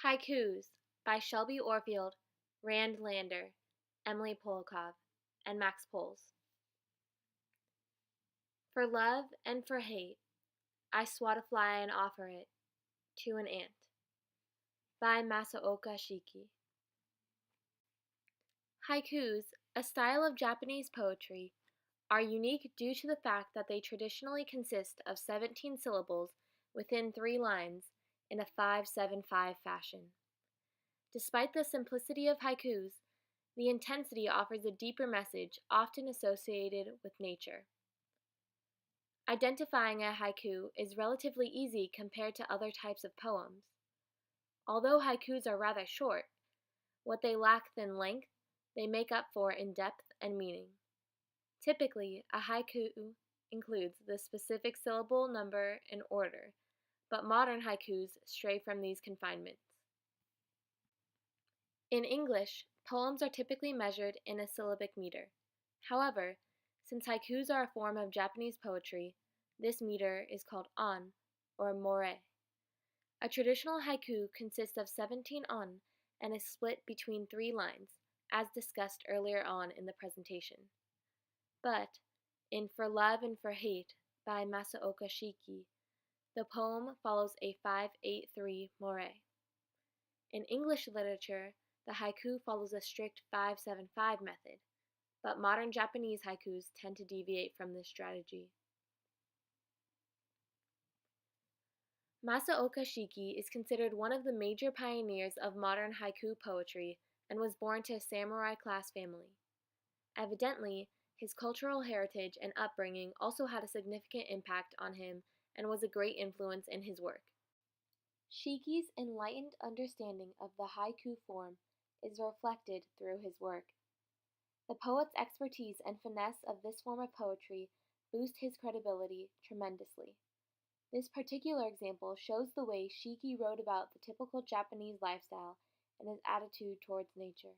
Haikus by Shelby Orfield, Rand Lander, Emily Polakov, and Max Pols. For love and for hate, I swat a fly and offer it to an ant. By Masaoka Shiki. Haikus, a style of Japanese poetry, are unique due to the fact that they traditionally consist of 17 syllables within 3 lines in a 5-7-5 fashion. Despite the simplicity of haikus, the intensity offers a deeper message often associated with nature. Identifying a haiku is relatively easy compared to other types of poems. Although haikus are rather short, what they lack in length, they make up for in depth and meaning. Typically, a haiku includes the specific syllable number and order, but modern haikus stray from these confinements. In English, poems are typically measured in a syllabic meter. However, since haikus are a form of Japanese poetry, this meter is called on, or more. A traditional haiku consists of 17 on and is split between 3 lines, as discussed earlier on in the presentation. But, in For Love and for Hate by Masaoka Shiki, the poem follows a 5-8-3 more. In English literature, the haiku follows a strict 5-7-5 method, but modern Japanese haikus tend to deviate from this strategy. Masaoka Shiki is considered one of the major pioneers of modern haiku poetry and was born to a samurai class family. Evidently, his cultural heritage and upbringing also had a significant impact on him and was a great influence in his work. Shiki's enlightened understanding of the haiku form is reflected through his work. The poet's expertise and finesse of this form of poetry boost his credibility tremendously. This particular example shows the way Shiki wrote about the typical Japanese lifestyle and his attitude towards nature.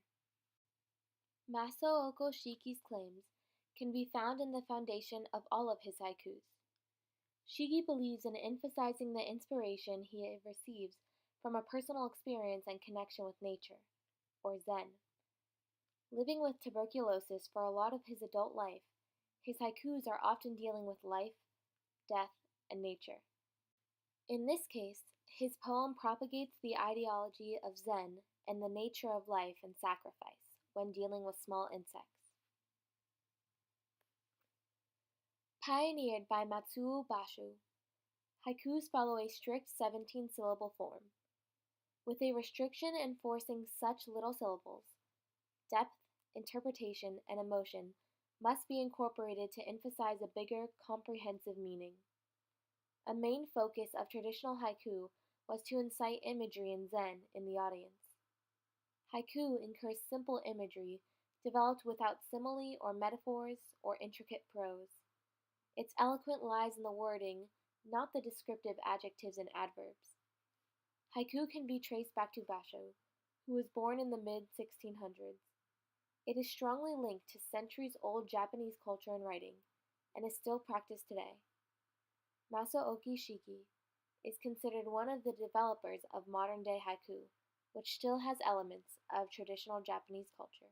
Masaoka Shiki's claims can be found in the foundation of all of his haikus. Shiki believes in emphasizing the inspiration he receives from a personal experience and connection with nature, or Zen. Living with tuberculosis for a lot of his adult life, his haikus are often dealing with life, death, and nature. In this case, his poem propagates the ideology of Zen and the nature of life and sacrifice when dealing with small insects. Pioneered by Matsuo Basho, haikus follow a strict 17-syllable form. With a restriction enforcing such little syllables, depth, interpretation, and emotion must be incorporated to emphasize a bigger, comprehensive meaning. A main focus of traditional haiku was to incite imagery and Zen in the audience. Haiku incurs simple imagery developed without simile or metaphors or intricate prose. Its eloquence lies in the wording, not the descriptive adjectives and adverbs. Haiku can be traced back to Basho, who was born in the mid-1600s. It is strongly linked to centuries-old Japanese culture and writing, and is still practiced today. Masaoka Shiki is considered one of the developers of modern-day haiku, which still has elements of traditional Japanese culture.